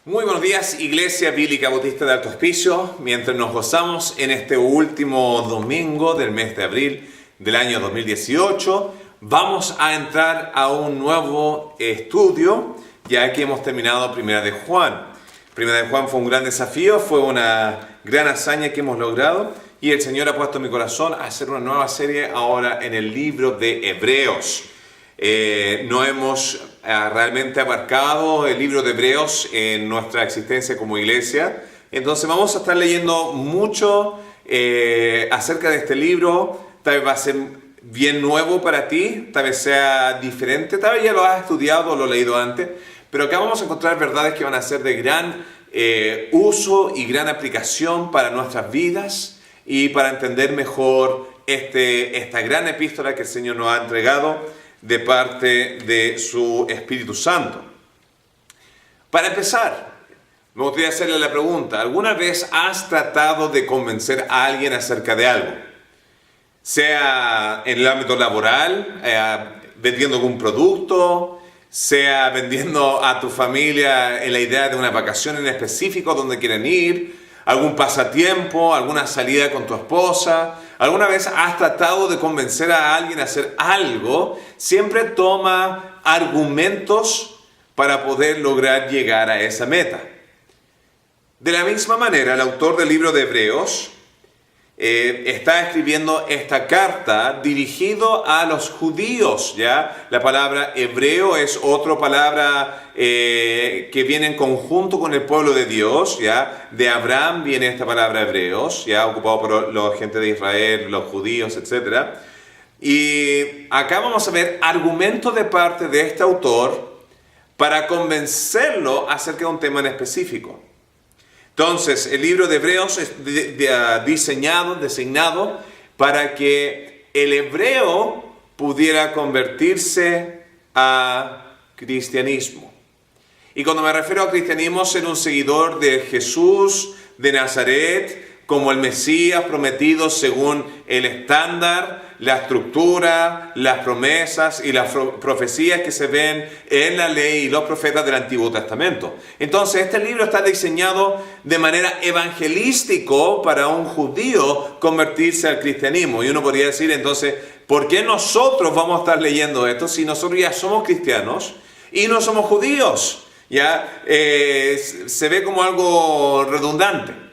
Muy buenos días, Iglesia Bíblica Bautista de Alto Hospicio. Mientras nos gozamos en este último domingo del mes de abril del año 2018, vamos a entrar a un nuevo estudio, ya que hemos terminado Primera de Juan. Primera de Juan fue un gran desafío, fue una gran hazaña que hemos logrado, y el Señor ha puesto en mi corazón a hacer una nueva serie ahora en el libro de Hebreos. No hemos realmente abarcado el libro de Hebreos en nuestra existencia como iglesia. Entonces vamos a estar leyendo mucho acerca de este libro. Tal vez va a ser bien nuevo para ti, tal vez sea diferente, tal vez ya lo has estudiado o lo has leído antes, pero acá vamos a encontrar verdades que van a ser de gran uso y gran aplicación para nuestras vidas y para entender mejor esta gran epístola que el Señor nos ha entregado de parte de su Espíritu Santo. Para empezar, me gustaría hacerle la pregunta: ¿alguna vez has tratado de convencer a alguien acerca de algo? Sea en el ámbito laboral, vendiendo algún producto, sea vendiendo a tu familia en la idea de una vacación en específico donde quieren ir, algún pasatiempo, alguna salida con tu esposa. ¿Alguna vez has tratado de convencer a alguien a hacer algo? Siempre toma argumentos para poder lograr llegar a esa meta. De la misma manera, el autor del libro de Hebreos está escribiendo esta carta dirigido a los judíos, ¿ya? La palabra hebreo es otra palabra que viene en conjunto con el pueblo de Dios, ¿ya? De Abraham viene esta palabra hebreos, ¿ya? Ocupado por la gente de Israel, los judíos, etc. Y acá vamos a ver argumentos de parte de este autor para convencerlo acerca de un tema en específico. Entonces, el libro de Hebreos es designado para que el hebreo pudiera convertirse a cristianismo. Y cuando me refiero a cristianismo, ser un seguidor de Jesús de Nazaret como el Mesías prometido según el estándar, la estructura, las promesas y las profecías que se ven en la ley y los profetas del Antiguo Testamento. Entonces, este libro está diseñado de manera evangelístico para un judío convertirse al cristianismo. Y uno podría decir, entonces, ¿por qué nosotros vamos a estar leyendo esto si nosotros ya somos cristianos y no somos judíos? Ya se ve como algo redundante.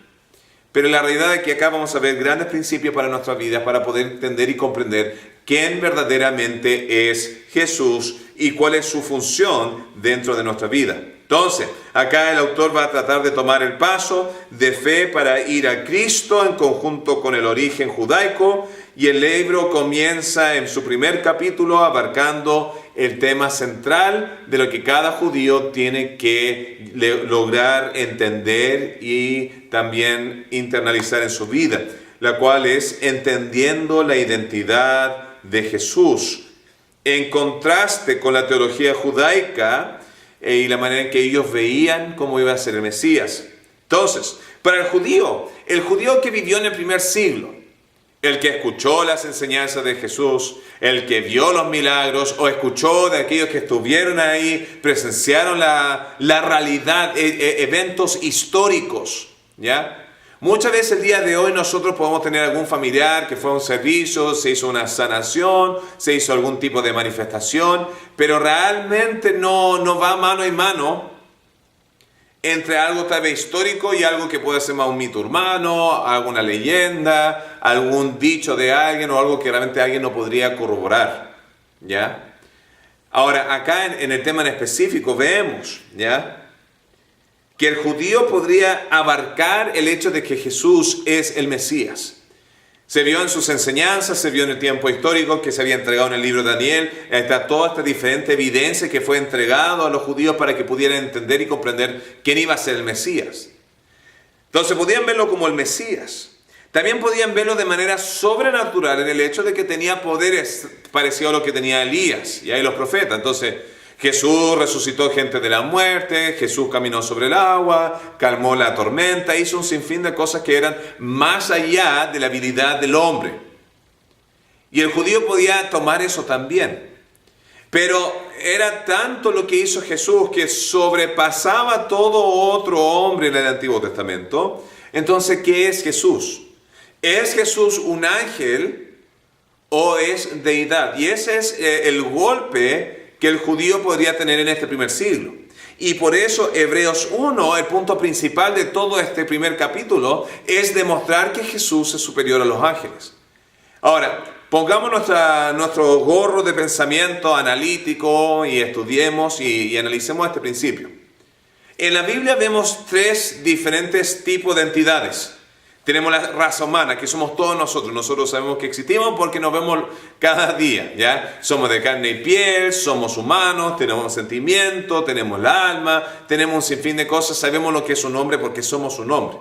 Pero la realidad es que acá vamos a ver grandes principios para nuestras vidas para poder entender y comprender quién verdaderamente es Jesús y cuál es su función dentro de nuestra vida. Entonces, acá el autor va a tratar de tomar el paso de fe para ir a Cristo en conjunto con el origen judaico, y el libro comienza en su primer capítulo abarcando el tema central de lo que cada judío tiene que lograr entender y también internalizar en su vida, la cual es entendiendo la identidad de Jesús, en contraste con la teología judaica y la manera en que ellos veían cómo iba a ser el Mesías. Entonces, para el judío que vivió en el primer siglo, el que escuchó las enseñanzas de Jesús, el que vio los milagros o escuchó de aquellos que estuvieron ahí, presenciaron la realidad, eventos históricos, ¿ya? Muchas veces el día de hoy nosotros podemos tener algún familiar que fue a un servicio, se hizo una sanación, se hizo algún tipo de manifestación, pero realmente no va mano en mano entre algo tal vez histórico y algo que puede ser más un mito urbano, alguna leyenda, algún dicho de alguien o algo que realmente alguien no podría corroborar, ¿ya? Ahora, acá en el tema en específico vemos, ¿ya?, que el judío podría abarcar el hecho de que Jesús es el Mesías. Se vio en sus enseñanzas, se vio en el tiempo histórico que se había entregado en el libro de Daniel. Está toda esta diferente evidencia que fue entregado a los judíos para que pudieran entender y comprender quién iba a ser el Mesías. Entonces podían verlo como el Mesías. También podían verlo de manera sobrenatural en el hecho de que tenía poderes parecidos a lo que tenía Elías y ahí los profetas. Entonces, Jesús resucitó gente de la muerte, Jesús caminó sobre el agua, calmó la tormenta, hizo un sinfín de cosas que eran más allá de la habilidad del hombre. Y el judío podía tomar eso también. Pero era tanto lo que hizo Jesús que sobrepasaba todo otro hombre en el Antiguo Testamento. Entonces, ¿qué es Jesús? ¿Es Jesús un ángel o es deidad? Y ese es el golpe que el judío podría tener en este primer siglo. Y por eso Hebreos 1, el punto principal de todo este primer capítulo, es demostrar que Jesús es superior a los ángeles. Ahora, pongamos nuestro gorro de pensamiento analítico y estudiemos y analicemos este principio. En la Biblia vemos tres diferentes tipos de entidades. Tenemos la raza humana, que somos todos nosotros. Nosotros sabemos que existimos porque nos vemos cada día, ¿ya? Somos de carne y piel, somos humanos, tenemos sentimientos, tenemos el alma, tenemos un sinfín de cosas, sabemos lo que es un hombre porque somos un hombre.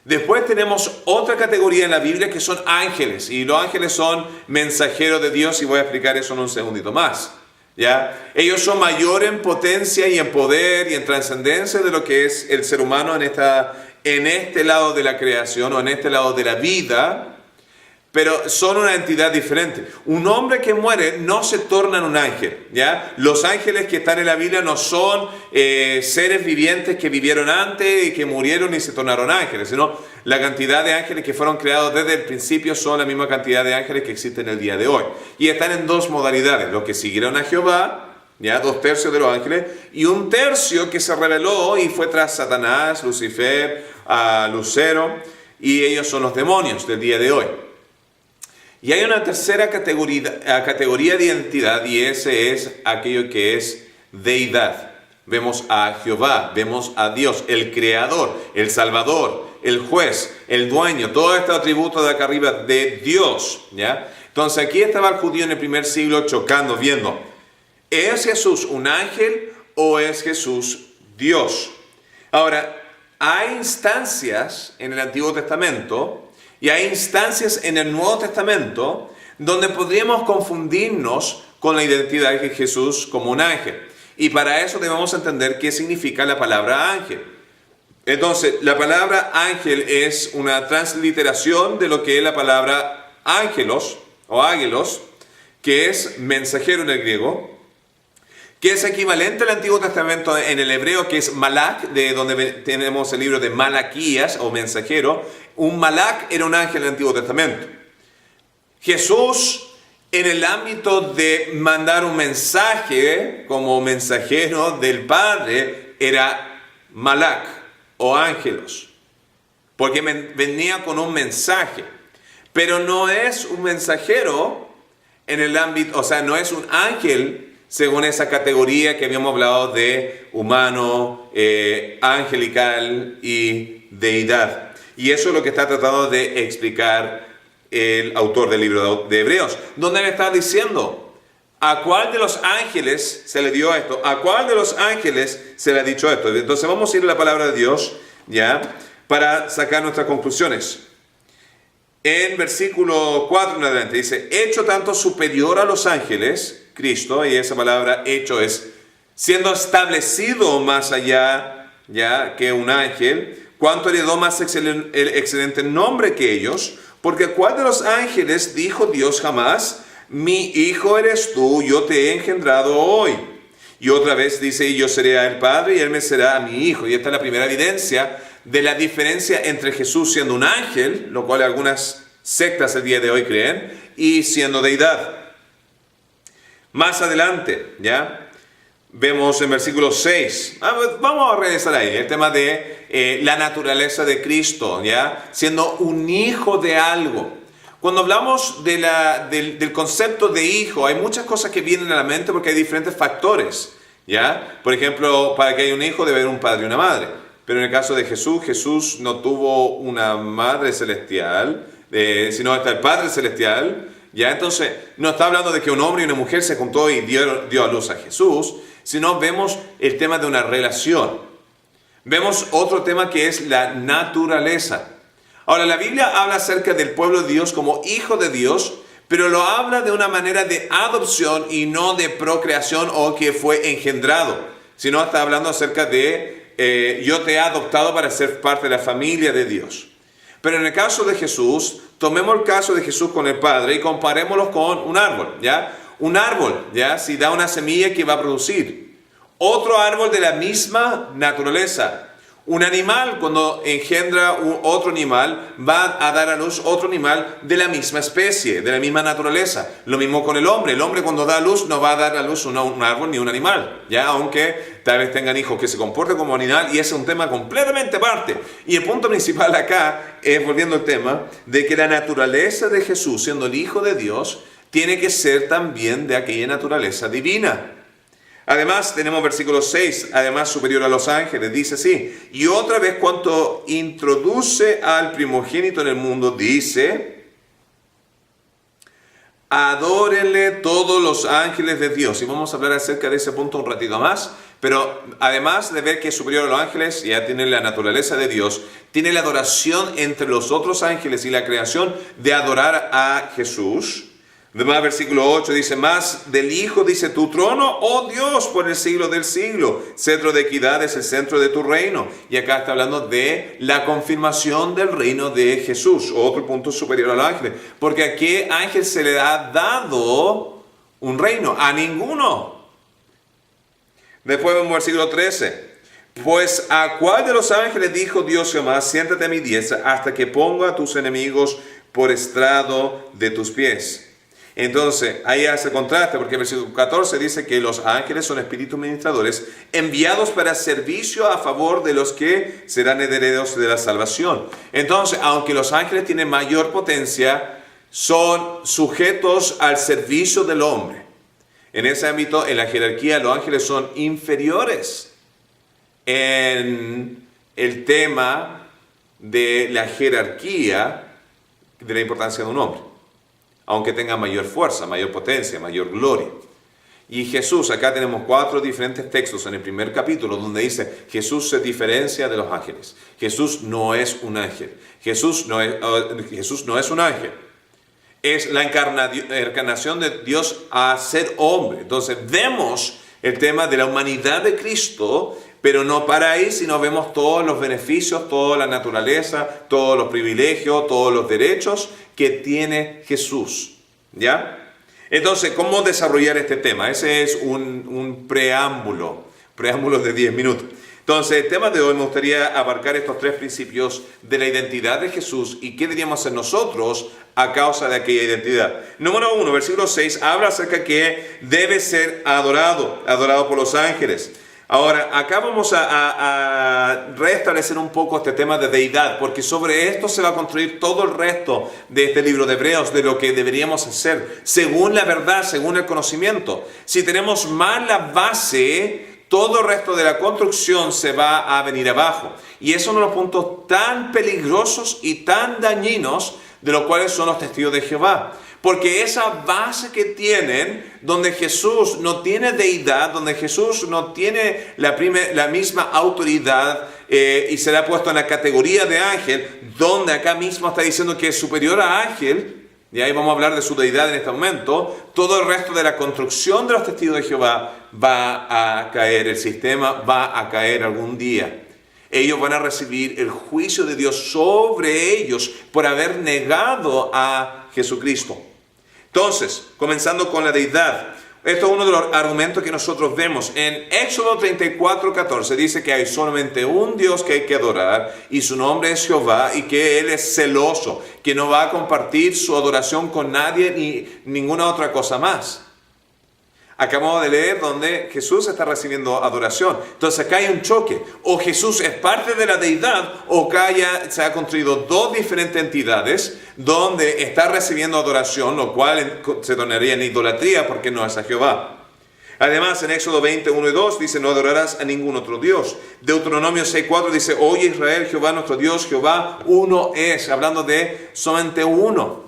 Después tenemos otra categoría en la Biblia que son ángeles, y los ángeles son mensajeros de Dios, y voy a explicar eso en un segundito más, ¿ya? Ellos son mayores en potencia y en poder y en trascendencia de lo que es el ser humano en este lado de la creación o en este lado de la vida, pero son una entidad diferente. Un hombre que muere no se torna en un ángel, ¿ya? Los ángeles que están en la Biblia no son seres vivientes que vivieron antes y que murieron y se tornaron ángeles, sino la cantidad de ángeles que fueron creados desde el principio son la misma cantidad de ángeles que existen el día de hoy. Y están en dos modalidades: los que siguieron a Jehová, ya 2/3 de los ángeles, y 1/3 que se rebeló y fue tras Satanás, Lucifer, a Lucero, y ellos son los demonios del día de hoy. Y hay una tercera categoría de identidad, y ese es aquello que es deidad. Vemos a Jehová, vemos a Dios, el creador, el salvador, el juez, el dueño, todo este atributo de acá arriba de Dios, ¿ya? Entonces aquí estaba el judío en el primer siglo chocando, viendo, ¿es Jesús un ángel o es Jesús Dios? Ahora, hay instancias en el Antiguo Testamento y hay instancias en el Nuevo Testamento donde podríamos confundirnos con la identidad de Jesús como un ángel. Y para eso debemos entender qué significa la palabra ángel. Entonces, la palabra ángel es una transliteración de lo que es la palabra ángelos o águelos, que es mensajero en el griego, que es equivalente al Antiguo Testamento en el hebreo, que es malak, de donde tenemos el libro de Malaquías o mensajero. Un malak era un ángel en el Antiguo Testamento. Jesús, en el ámbito de mandar un mensaje como mensajero del Padre, era malak o ángelos, porque venía con un mensaje, pero no es un mensajero en el ámbito, o sea, no es un ángel según esa categoría que habíamos hablado de humano, angelical y deidad. Y eso es lo que está tratando de explicar el autor del libro de Hebreos, donde le está diciendo, ¿a cuál de los ángeles se le dio esto? ¿A cuál de los ángeles se le ha dicho esto? Entonces vamos a ir a la palabra de Dios, ¿ya? Para sacar nuestras conclusiones. En versículo 4 en adelante dice, hecho tanto superior a los ángeles, Cristo, y esa palabra hecho es siendo establecido más allá, ya, que un ángel, cuánto heredó más excelente nombre que ellos, porque ¿cuál de los ángeles dijo Dios jamás, mi hijo eres tú, yo te he engendrado hoy? Y otra vez dice, yo seré a él padre y él me será a mi hijo. Y esta es la primera evidencia de la diferencia entre Jesús siendo un ángel, lo cual algunas sectas el día de hoy creen, y siendo deidad. Más adelante, ¿ya? Vemos en versículo 6, vamos a regresar ahí, el tema de la naturaleza de Cristo, ¿ya? Siendo un hijo de algo. Cuando hablamos del concepto de hijo, hay muchas cosas que vienen a la mente porque hay diferentes factores, ¿ya? Por ejemplo, para que haya un hijo debe haber un padre y una madre. Pero en el caso de Jesús, Jesús no tuvo una madre celestial, sino está el Padre celestial, ¿ya? Entonces, no está hablando de que un hombre y una mujer se juntó y dio a luz a Jesús, sino vemos el tema de una relación. Vemos otro tema que es la naturaleza. Ahora, la Biblia habla acerca del pueblo de Dios como hijo de Dios, pero lo habla de una manera de adopción y no de procreación o que fue engendrado, sino está hablando acerca de yo te he adoptado para ser parte de la familia de Dios. Pero en el caso de Jesús, tomemos el caso de Jesús con el Padre y comparémoslo con un árbol, ¿ya? Un árbol, ¿ya? Si da una semilla que va a producir. Otro árbol de la misma naturaleza. Un animal, cuando engendra otro animal, va a dar a luz otro animal de la misma especie, de la misma naturaleza. Lo mismo con el hombre. El hombre, cuando da a luz, no va a dar a luz un árbol ni un animal, ¿ya? Aunque tal vez tengan hijos que se comporten como animal, y ese es un tema completamente aparte. Y el punto principal acá es, volviendo al tema, de que la naturaleza de Jesús, siendo el Hijo de Dios, tiene que ser también de aquella naturaleza divina. Además, tenemos versículo 6, además superior a los ángeles, dice así: y otra vez cuanto introduce al primogénito en el mundo, dice: adórenle todos los ángeles de Dios. Y vamos a hablar acerca de ese punto un ratito más, pero además de ver que es superior a los ángeles, ya tiene la naturaleza de Dios, tiene la adoración entre los otros ángeles y la creación de adorar a Jesús. Además, versículo 8 dice: más del Hijo dice: tu trono, oh Dios, por el siglo del siglo, cetro de equidad es el centro de tu reino. Y acá está hablando de la confirmación del reino de Jesús, otro punto superior a los ángeles. Porque ¿a qué ángel se le ha dado un reino? A ninguno. Después vemos versículo 13. Pues ¿a cuál de los ángeles dijo Dios Jehová: siéntate a mi diestra hasta que ponga a tus enemigos por estrado de tus pies? Entonces, ahí hace contraste, porque el versículo 14 dice que los ángeles son espíritus ministradores enviados para servicio a favor de los que serán herederos de la salvación. Entonces, aunque los ángeles tienen mayor potencia, son sujetos al servicio del hombre. En ese ámbito, en la jerarquía, los ángeles son inferiores en el tema de la jerarquía de la importancia de un hombre, aunque tenga mayor fuerza, mayor potencia, mayor gloria. Y Jesús, acá tenemos 4 diferentes textos en el primer capítulo donde dice: Jesús se diferencia de los ángeles. Jesús no es un ángel. Jesús no es un ángel. Es la encarnación de Dios a ser hombre. Entonces vemos el tema de la humanidad de Cristo, pero no para ahí, sino vemos todos los beneficios, toda la naturaleza, todos los privilegios, todos los derechos que tiene Jesús, ¿ya? Entonces, ¿cómo desarrollar este tema? Ese es un preámbulo de 10 minutos. Entonces, el tema de hoy me gustaría abarcar estos 3 principios de la identidad de Jesús y qué deberíamos hacer nosotros a causa de aquella identidad. Número 1, versículo 6, habla acerca que debe ser adorado por los ángeles. Ahora, acá vamos a restablecer un poco este tema de deidad, porque sobre esto se va a construir todo el resto de este libro de Hebreos, de lo que deberíamos hacer, según la verdad, según el conocimiento. Si tenemos mal la base, todo el resto de la construcción se va a venir abajo. Y es uno de los puntos tan peligrosos y tan dañinos de los cuales son los testigos de Jehová. Porque esa base que tienen, donde Jesús no tiene deidad, donde Jesús no tiene la misma autoridad y se le ha puesto en la categoría de ángel, donde acá mismo está diciendo que es superior a ángel, y ahí vamos a hablar de su deidad en este momento, todo el resto de la construcción de los testigos de Jehová va a caer, el sistema va a caer algún día. Ellos van a recibir el juicio de Dios sobre ellos por haber negado a Jesucristo. Entonces, comenzando con la deidad, esto es uno de los argumentos que nosotros vemos. En Éxodo 34:14 dice que hay solamente un Dios que hay que adorar y su nombre es Jehová, y que Él es celoso, que no va a compartir su adoración con nadie ni ninguna otra cosa más. Acabamos de leer donde Jesús está recibiendo adoración. Entonces acá hay un choque. O Jesús es parte de la deidad, o acá ya se han construido 2 diferentes entidades donde está recibiendo adoración, lo cual se tornaría en idolatría porque no es a Jehová. Además, en Éxodo 20:1 y 2 dice: no adorarás a ningún otro Dios. Deuteronomio 6:4 dice: oye Israel, Jehová nuestro Dios, Jehová uno es, hablando de solamente uno.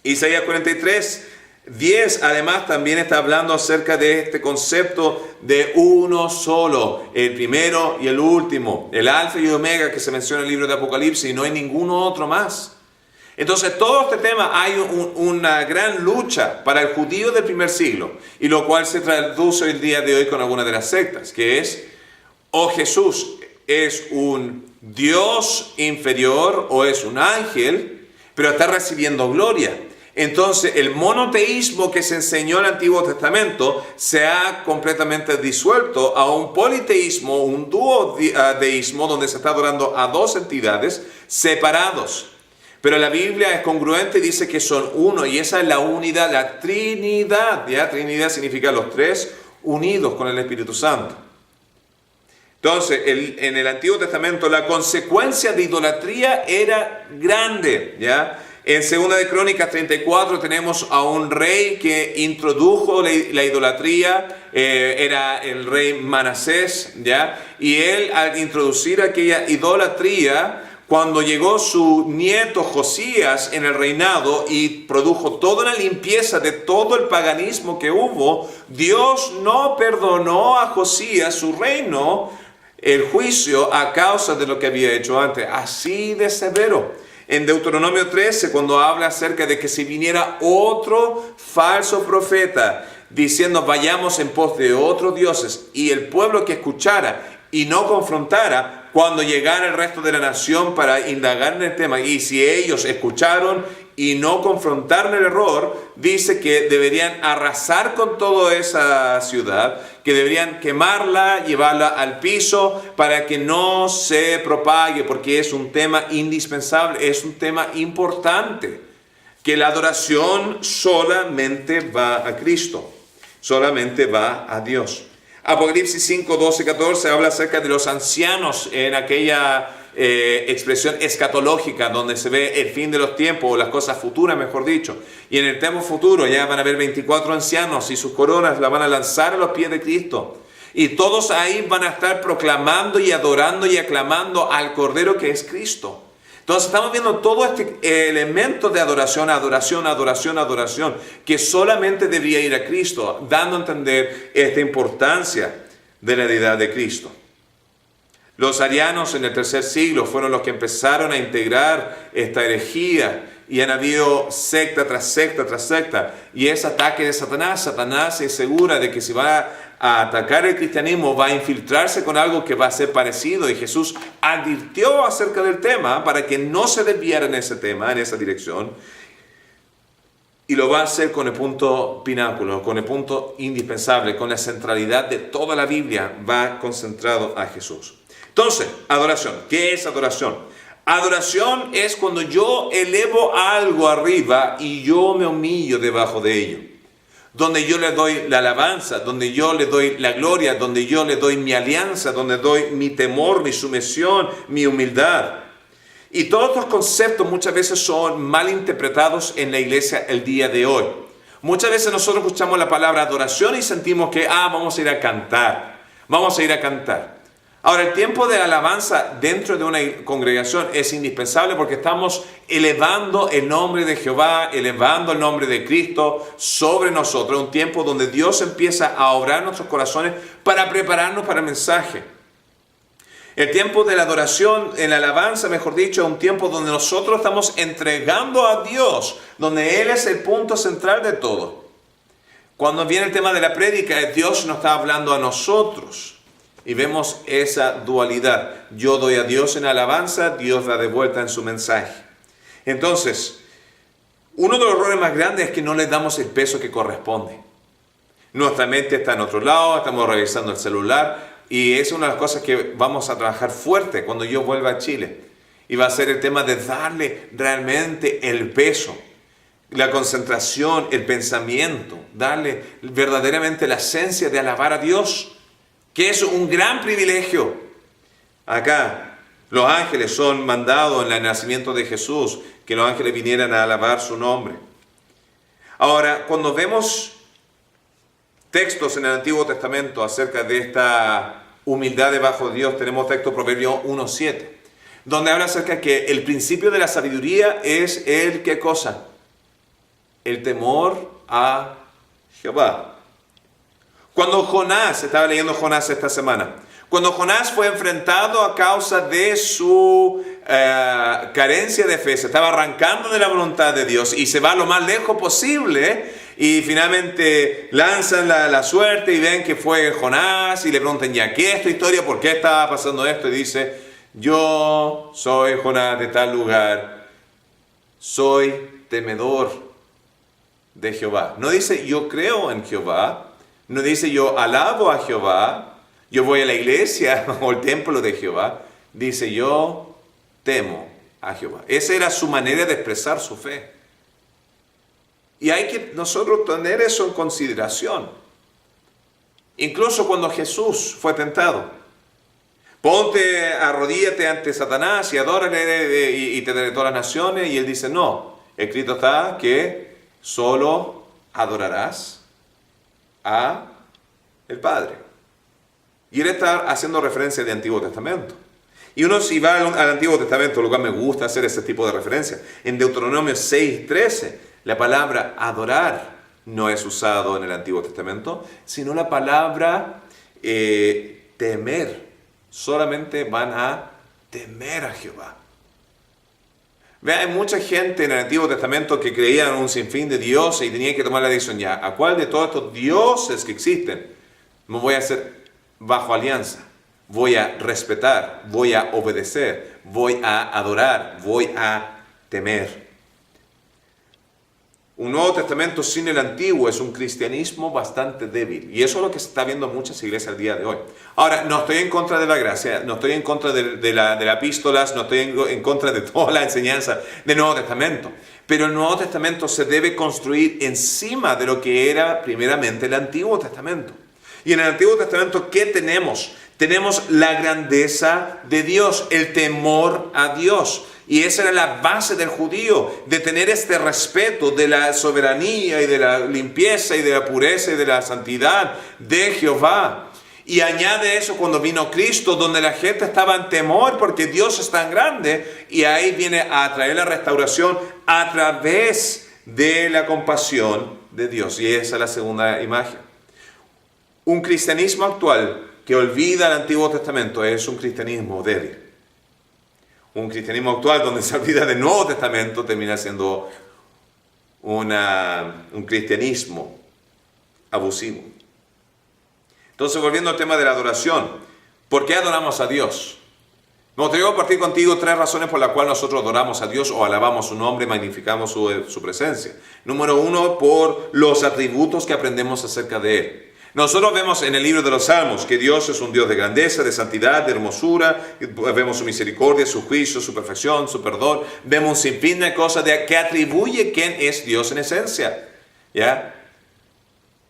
Isaías 43:10 además también está hablando acerca de este concepto de uno solo, el primero y el último, el alfa y el omega que se menciona en el libro de Apocalipsis, y no hay ninguno otro más. Entonces, todo este tema hay una gran lucha para el judío del primer siglo, y lo cual se traduce el día de hoy con algunas de las sectas, que es: o Jesús es un Dios inferior o es un ángel, pero está recibiendo gloria. Entonces, el monoteísmo que se enseñó en el Antiguo Testamento se ha completamente disuelto a un politeísmo, un duodeísmo, donde se está adorando a dos entidades separados. Pero la Biblia es congruente y dice que son uno, y esa es la unidad, la Trinidad. ¿Ya? Trinidad significa los tres unidos con el Espíritu Santo. Entonces, en el Antiguo Testamento la consecuencia de idolatría era grande, ¿ya? En 2 de Crónicas 34 tenemos a un rey que introdujo la idolatría, era el rey Manasés, ¿ya? Y él, al introducir aquella idolatría, cuando llegó su nieto Josías en el reinado y produjo toda una limpieza de todo el paganismo que hubo, Dios no perdonó a Josías su reino, el juicio, a causa de lo que había hecho antes. Así de severo. En Deuteronomio 13, cuando habla acerca de que si viniera otro falso profeta diciendo vayamos en pos de otros dioses, y el pueblo que escuchara y no confrontara, cuando llegara el resto de la nación para indagar en el tema, y si ellos escucharon y no confrontaron el error, dice que deberían arrasar con toda esa ciudad, que deberían quemarla, llevarla al piso para que no se propague, porque es un tema indispensable, es un tema importante, que la adoración solamente va a Cristo, solamente va a Dios. Apocalipsis 5, 12, 14 habla acerca de los ancianos en aquella expresión escatológica donde se ve el fin de los tiempos o las cosas futuras, mejor dicho. Y en el tiempo futuro ya van a haber 24 ancianos y sus coronas las van a lanzar a los pies de Cristo. Y todos ahí van a estar proclamando y adorando y aclamando al Cordero que es Cristo. Entonces estamos viendo todo este elemento de adoración, adoración, adoración, adoración, que solamente debería ir a Cristo, dando a entender esta importancia de la deidad de Cristo. Los arianos en el tercer siglo fueron los que empezaron a integrar esta herejía, y han habido secta tras secta tras secta, y es ataque de Satanás. Satanás se asegura de que si va a atacar el cristianismo, va a infiltrarse con algo que va a ser parecido, y Jesús advirtió acerca del tema para que no se desviara en ese tema, en esa dirección, y lo va a hacer con el punto pináculo, con el punto indispensable, con la centralidad de toda la Biblia, va concentrado a Jesús. Entonces, adoración. ¿Qué es adoración? Adoración es cuando yo elevo algo arriba y yo me humillo debajo de ello. Donde yo le doy la alabanza, donde yo le doy la gloria, donde yo le doy mi alianza, donde doy mi temor, mi sumisión, mi humildad. Y todos estos conceptos muchas veces son mal interpretados en la iglesia el día de hoy. Muchas veces nosotros escuchamos la palabra adoración y sentimos que, vamos a ir a cantar. Vamos a ir a cantar. Ahora, el tiempo de alabanza dentro de una congregación es indispensable porque estamos elevando el nombre de Jehová, elevando el nombre de Cristo sobre nosotros. Un tiempo donde Dios empieza a obrar en nuestros corazones para prepararnos para el mensaje. El tiempo de la adoración, en la alabanza, mejor dicho, es un tiempo donde nosotros estamos entregando a Dios, donde Él es el punto central de todo. Cuando viene el tema de la prédica, Dios nos está hablando a nosotros. Y vemos esa dualidad. Yo doy a Dios en alabanza, Dios da de vuelta en su mensaje. Entonces, uno de los errores más grandes es que no le damos el peso que corresponde. Nuestra mente está en otro lado, estamos revisando el celular, y es una de las cosas que vamos a trabajar fuerte cuando yo vuelva a Chile. Y va a ser el tema de darle realmente el peso, la concentración, el pensamiento, darle verdaderamente la esencia de alabar a Dios, que es un gran privilegio. Acá los ángeles son mandados en el nacimiento de Jesús, que los ángeles vinieran a alabar su nombre. Ahora, cuando vemos textos en el Antiguo Testamento acerca de esta humildad debajo de Dios, tenemos texto Proverbios 1:7, donde habla acerca de que el principio de la sabiduría es el, ¿qué cosa? El temor a Jehová. Cuando Jonás, estaba leyendo Jonás esta semana, cuando Jonás fue enfrentado a causa de su carencia de fe, se estaba arrancando de la voluntad de Dios y se va lo más lejos posible, y finalmente lanzan la suerte y ven que fue Jonás y le preguntan, ¿ya qué es tu historia? ¿Por qué estaba pasando esto? Y dice, yo soy Jonás de tal lugar, soy temedor de Jehová. No dice yo creo en Jehová, no dice yo alabo a Jehová, yo voy a la iglesia o al templo de Jehová. Dice yo temo a Jehová. Esa era su manera de expresar su fe. Y hay que nosotros tener eso en consideración. Incluso cuando Jesús fue tentado. Ponte, arrodíllate ante Satanás y adórale y te daré todas las naciones. Y él dice, no, escrito está que solo adorarás a el Padre. Y él está haciendo referencia al Antiguo Testamento. Y uno si va al Antiguo Testamento, lo cual me gusta hacer ese tipo de referencia. En Deuteronomio 6:13, la palabra adorar no es usado en el Antiguo Testamento, sino la palabra temer. Solamente van a temer a Jehová. Vean, hay mucha gente en el Antiguo Testamento que creía en un sinfín de dioses y tenía que tomar la decisión ya, ¿a cuál de todos estos dioses que existen me voy a hacer bajo alianza? Voy a respetar, voy a obedecer, voy a adorar, voy a temer. Un Nuevo Testamento sin el Antiguo es un cristianismo bastante débil. Y eso es lo que se está viendo en muchas iglesias al día de hoy. Ahora, no estoy en contra de la gracia, no estoy en contra de las epístolas, no estoy en contra de toda la enseñanza del Nuevo Testamento. Pero el Nuevo Testamento se debe construir encima de lo que era primeramente el Antiguo Testamento. Y en el Antiguo Testamento, ¿qué tenemos? Tenemos la grandeza de Dios, el temor a Dios. Y esa era la base del judío, de tener este respeto de la soberanía y de la limpieza y de la pureza y de la santidad de Jehová. Y añade eso cuando vino Cristo, donde la gente estaba en temor porque Dios es tan grande. Y ahí viene a traer la restauración a través de la compasión de Dios. Y esa es la segunda imagen. Un cristianismo actual que olvida el Antiguo Testamento es un cristianismo débil. Un cristianismo actual donde se olvida del Nuevo Testamento termina siendo un cristianismo abusivo. Entonces, volviendo al tema de la adoración, ¿por qué adoramos a Dios? Me gustaría compartir contigo 3 razones por las cuales nosotros adoramos a Dios o alabamos su nombre, magnificamos su presencia. Número 1, por los atributos que aprendemos acerca de Él. Nosotros vemos en el libro de los Salmos que Dios es un Dios de grandeza, de santidad, de hermosura. Vemos su misericordia, su juicio, su perfección, su perdón. Vemos un sinfín de cosas que atribuye quién es Dios en esencia. ¿Ya?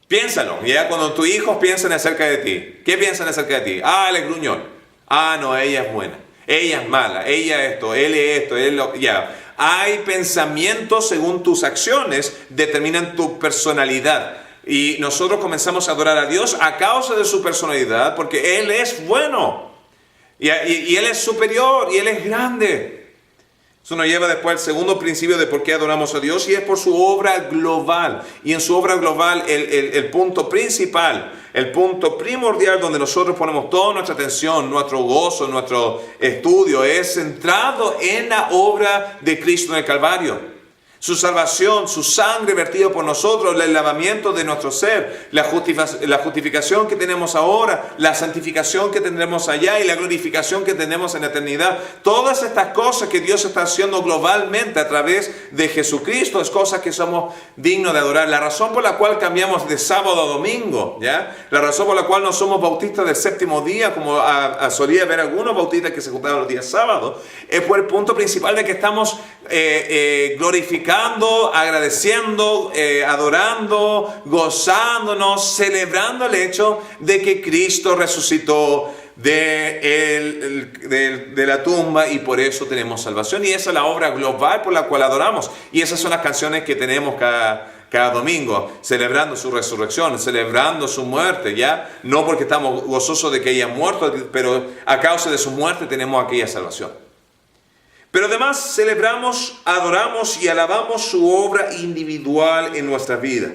Piénsalo. ¿Ya? Cuando tus hijos piensan acerca de ti, ¿qué piensan acerca de ti? Ah, él es gruñón. Ah, no, ella es buena. Ella es mala. Ella esto, él es esto, él lo... Ya. Hay pensamientos según tus acciones determinan tu personalidad. Y nosotros comenzamos a adorar a Dios a causa de su personalidad, porque Él es bueno. Y Él es superior, y Él es grande. Eso nos lleva después al segundo principio de por qué adoramos a Dios, y es por su obra global. Y en su obra global, el punto principal, el punto primordial donde nosotros ponemos toda nuestra atención, nuestro gozo, nuestro estudio, es centrado en la obra de Cristo en el Calvario. Su salvación, su sangre vertida por nosotros, el lavamiento de nuestro ser, la justificación que tenemos ahora, la santificación que tendremos allá y la glorificación que tenemos en la eternidad. Todas estas cosas que Dios está haciendo globalmente a través de Jesucristo es cosas que somos dignos de adorar. La razón por la cual cambiamos de sábado a domingo, ¿ya? La razón por la cual no somos bautistas del séptimo día, como solía haber algunos bautistas que se juntaban los días sábados, es por el punto principal de que estamos glorificando, agradeciendo, adorando, gozándonos, celebrando el hecho de que Cristo resucitó de la tumba y por eso tenemos salvación. Y esa es la obra global por la cual adoramos. Y esas son las canciones que tenemos cada domingo, celebrando su resurrección, celebrando su muerte, ¿ya? No porque estamos gozosos de que haya muerto, pero a causa de su muerte tenemos aquella salvación. Pero además celebramos, adoramos y alabamos su obra individual en nuestra vida.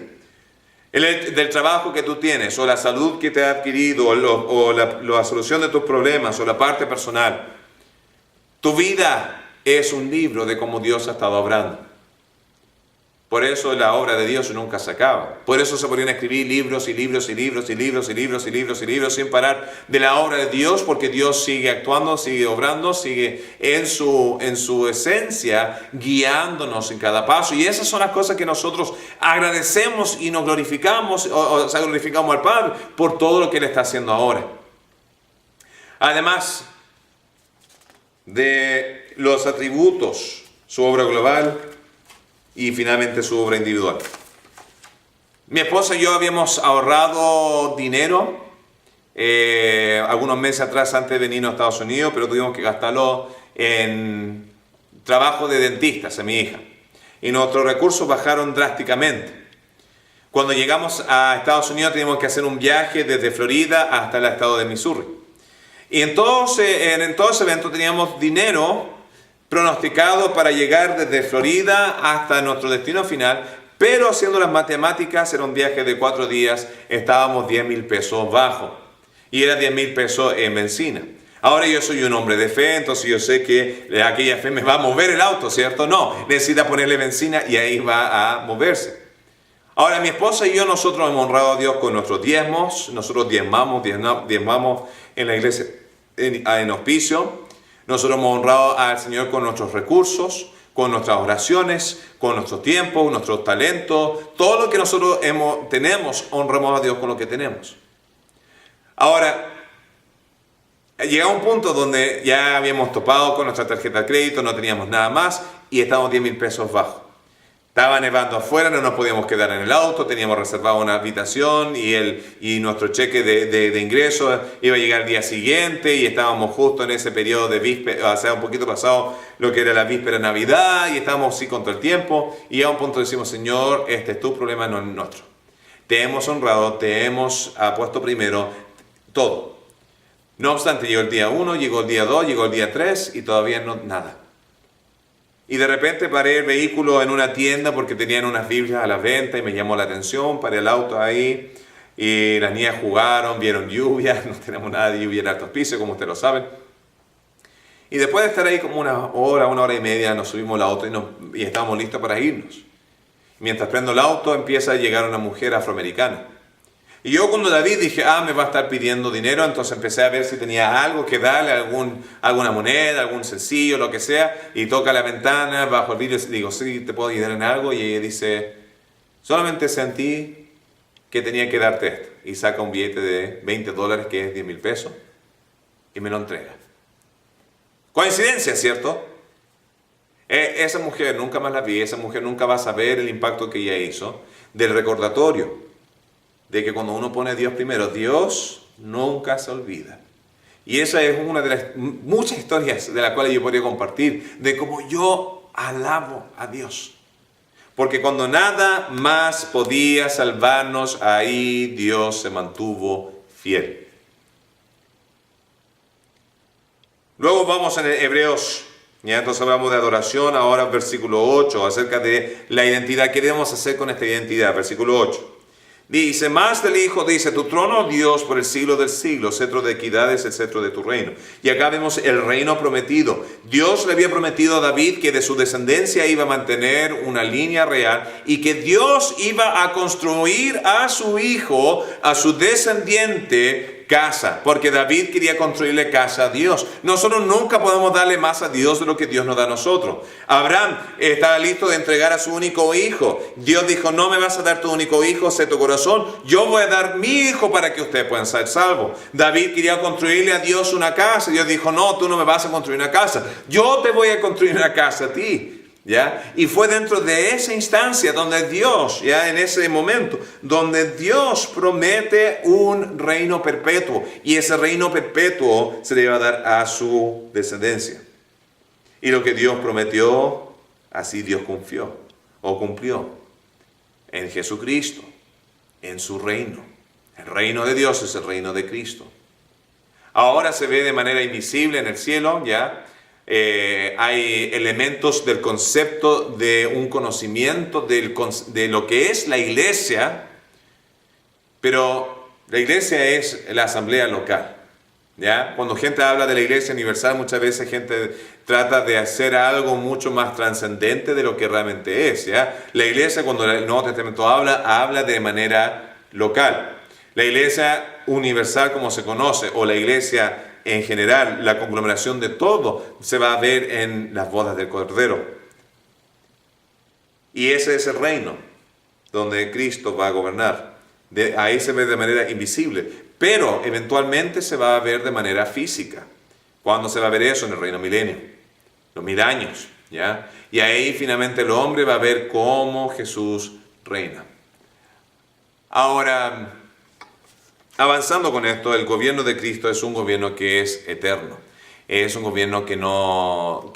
Del trabajo que tú tienes, o la salud que te ha adquirido, o la solución de tus problemas, o la parte personal. Tu vida es un libro de cómo Dios ha estado obrando. Por eso la obra de Dios nunca se acaba. Por eso se podrían escribir libros y libros y libros y libros y libros y libros y libros sin parar de la obra de Dios, porque Dios sigue actuando, sigue obrando, sigue en su esencia guiándonos en cada paso. Y esas son las cosas que nosotros agradecemos y nos glorificamos, o sea, glorificamos al Padre por todo lo que Él está haciendo ahora. Además de los atributos, su obra global y finalmente su obra individual. Mi esposa y yo habíamos ahorrado dinero algunos meses atrás antes de venir a Estados Unidos, pero tuvimos que gastarlo en trabajo de dentistas a mi hija. Y nuestros recursos bajaron drásticamente. Cuando llegamos a Estados Unidos teníamos que hacer un viaje desde Florida hasta el estado de Missouri. Y en todo ese evento teníamos dinero pronosticado para llegar desde Florida hasta nuestro destino final, pero haciendo las matemáticas, era un viaje de 4 días, estábamos 10,000 pesos bajo, y era 10,000 pesos en benzina. Ahora yo soy un hombre de fe, entonces yo sé que aquella fe me va a mover el auto, ¿cierto? No, necesita ponerle benzina y ahí va a moverse. Ahora mi esposa y yo, nosotros hemos honrado a Dios con nuestros diezmos, nosotros diezmamos en la iglesia en hospicio. Nosotros hemos honrado al Señor con nuestros recursos, con nuestras oraciones, con nuestro tiempo, nuestros talentos. Todo lo que nosotros tenemos, honramos a Dios con lo que tenemos. Ahora, llega un punto donde ya habíamos topado con nuestra tarjeta de crédito, no teníamos nada más y estábamos 10,000 pesos bajo. Estaba nevando afuera, no nos podíamos quedar en el auto, teníamos reservado una habitación y nuestro cheque de ingreso iba a llegar el día siguiente y estábamos justo en ese periodo de víspera, o sea, un poquito pasado lo que era la víspera de Navidad y estábamos así con todo el tiempo y a un punto decimos, Señor, este es tu problema, no es nuestro. Te hemos honrado, te hemos puesto primero todo. No obstante, llegó el día 1, llegó el día 2, llegó el día 3 y todavía no nada. Y de repente paré el vehículo en una tienda porque tenían unas Biblias a la venta y me llamó la atención, paré el auto ahí y las niñas jugaron, vieron lluvia, no tenemos nada de lluvia en Altos Pisos, como ustedes lo saben. Y después de estar ahí como una hora y media, nos subimos al auto y estábamos listos para irnos. Mientras prendo el auto empieza a llegar una mujer afroamericana. Y yo cuando la vi dije, me va a estar pidiendo dinero, entonces empecé a ver si tenía algo que darle, alguna moneda, algún sencillo, lo que sea, y toca la ventana, bajo el vidrio y digo, sí, te puedo ayudar en algo, y ella dice, solamente sentí que tenía que darte esto, y saca un billete de $20, que es 10,000 pesos, y me lo entrega. Coincidencia, ¿cierto? Esa mujer, nunca más la vi, esa mujer nunca va a saber el impacto que ella hizo del recordatorio de que cuando uno pone a Dios primero, Dios nunca se olvida. Y esa es una de las muchas historias de las cuales yo podría compartir, de cómo yo alabo a Dios. Porque cuando nada más podía salvarnos, ahí Dios se mantuvo fiel. Luego vamos en Hebreos, ya entonces hablamos de adoración, ahora versículo 8, acerca de la identidad. ¿Qué debemos hacer con esta identidad? Versículo 8. Dice, más del Hijo, dice, tu trono, Dios, por el siglo del siglo, cetro de equidad es el cetro de tu reino. Y acá vemos el reino prometido. Dios le había prometido a David que de su descendencia iba a mantener una línea real y que Dios iba a construir a su hijo, a su descendiente, casa, porque David quería construirle casa a Dios. Nosotros nunca podemos darle más a Dios de lo que Dios nos da a nosotros. Abraham estaba listo de entregar a su único hijo. Dios dijo, no me vas a dar tu único hijo, sé tu corazón, yo voy a dar mi hijo para que ustedes puedan ser salvos. David quería construirle a Dios una casa. Dios dijo, no, tú no me vas a construir una casa, yo te voy a construir una casa a ti. ¿Ya? Y fue dentro de esa instancia donde Dios, ya en ese momento, donde Dios promete un reino perpetuo, y ese reino perpetuo se le iba a dar a su descendencia. Y lo que Dios prometió, así Dios cumplió en Jesucristo, en su reino. El reino de Dios es el reino de Cristo. Ahora se ve de manera invisible en el cielo, ya. Hay elementos del concepto de un conocimiento de lo que es la iglesia, pero la iglesia es la asamblea local. ¿Ya? Cuando gente habla de la Iglesia Universal, muchas veces gente trata de hacer algo mucho más trascendente de lo que realmente es, ¿ya? La Iglesia, cuando el Nuevo Testamento habla de manera local. La Iglesia Universal, como se conoce, o la Iglesia en general, la conglomeración de todo, se va a ver en las bodas del Cordero. Y ese es el reino donde Cristo va a gobernar. Ahí se ve de manera invisible, pero eventualmente se va a ver de manera física. ¿Cuándo se va a ver eso? En el reino milenio, los 1000 años, ¿ya? Y ahí finalmente el hombre va a ver cómo Jesús reina. Ahora, avanzando con esto, el gobierno de Cristo es un gobierno que es eterno. Es un gobierno que no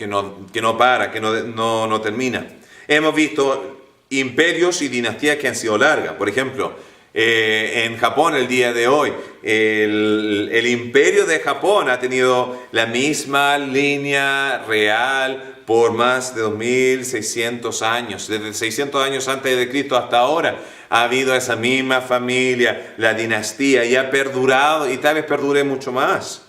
para, que no termina. Hemos visto imperios y dinastías que han sido largas. Por ejemplo, en Japón el día de hoy, el imperio de Japón ha tenido la misma línea real por más de 2600 años. Desde 600 años antes de Cristo hasta ahora ha habido esa misma familia, la dinastía, y ha perdurado, y tal vez perdure mucho más.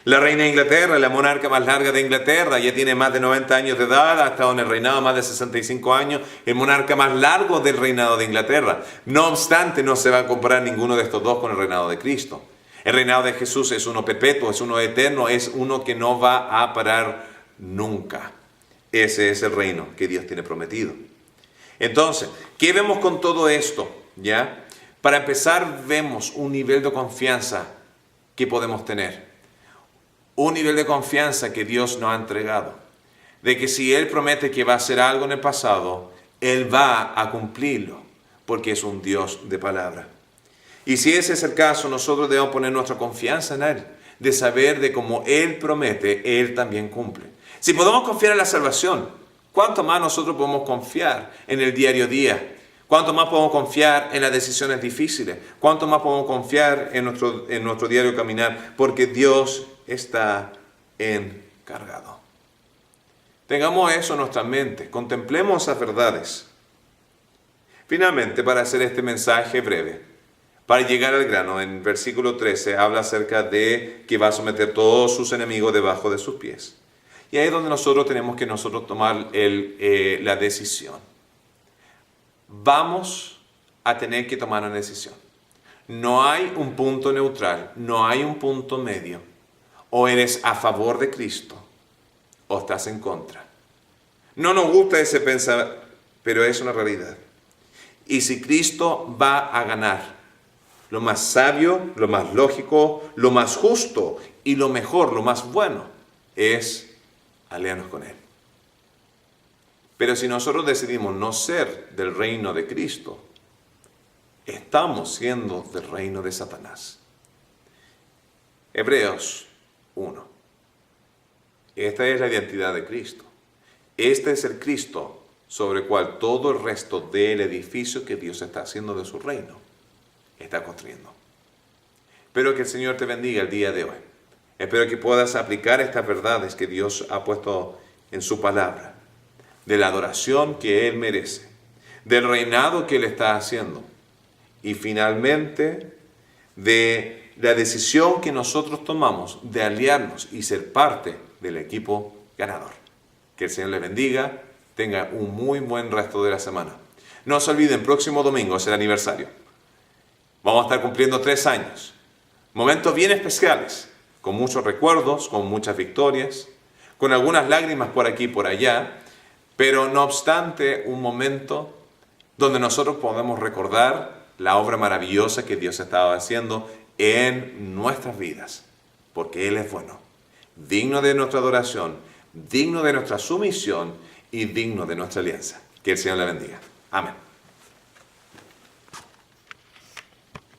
La reina de Inglaterra, la monarca más larga de Inglaterra, ya tiene más de 90 años de edad, ha estado en el reinado más de 65 años, el monarca más largo del reinado de Inglaterra. No obstante, no se va a comparar ninguno de estos dos con el reinado de Cristo. El reinado de Jesús es uno perpetuo, es uno eterno, es uno que no va a parar nunca. Ese es el reino que Dios tiene prometido. Entonces, ¿qué vemos con todo esto? ¿Ya? Para empezar, vemos un nivel de confianza que podemos tener. Un nivel de confianza que Dios nos ha entregado. De que si Él promete que va a hacer algo en el pasado, Él va a cumplirlo. Porque es un Dios de palabra. Y si ese es el caso, nosotros debemos poner nuestra confianza en Él. De saber de cómo Él promete, Él también cumple. Si podemos confiar en la salvación, ¿cuánto más nosotros podemos confiar en el diario día? ¿Cuánto más podemos confiar en las decisiones difíciles? ¿Cuánto más podemos confiar en nuestro diario caminar? Porque Dios está encargado. Tengamos eso en nuestra mente, contemplemos esas verdades. Finalmente, para hacer este mensaje breve, para llegar al grano, en versículo 13 habla acerca de que va a someter todos sus enemigos debajo de sus pies. Y ahí es donde nosotros tenemos que tomar la decisión. Vamos a tener que tomar una decisión. No hay un punto neutral, no hay un punto medio. O eres a favor de Cristo o estás en contra. No nos gusta ese pensar, pero es una realidad. Y si Cristo va a ganar, lo más sabio, lo más lógico, lo más justo y lo mejor, lo más bueno, es aliarnos con Él. Pero si nosotros decidimos no ser del reino de Cristo, estamos siendo del reino de Satanás. Hebreos 1. Esta es la identidad de Cristo. Este es el Cristo sobre el cual todo el resto del edificio que Dios está haciendo de su reino está construyendo. Espero que el Señor te bendiga el día de hoy. Espero que puedas aplicar estas verdades que Dios ha puesto en su palabra, de la adoración que Él merece, del reinado que Él está haciendo y finalmente de la decisión que nosotros tomamos de aliarnos y ser parte del equipo ganador. Que el Señor les bendiga, tenga un muy buen resto de la semana. No se olviden, próximo domingo es el aniversario. Vamos a estar cumpliendo 3 años. Momentos bien especiales, con muchos recuerdos, con muchas victorias, con algunas lágrimas por aquí y por allá, pero no obstante un momento donde nosotros podemos recordar la obra maravillosa que Dios estaba haciendo en nuestras vidas, porque Él es bueno, digno de nuestra adoración, digno de nuestra sumisión y digno de nuestra alianza. Que el Señor le bendiga. Amén.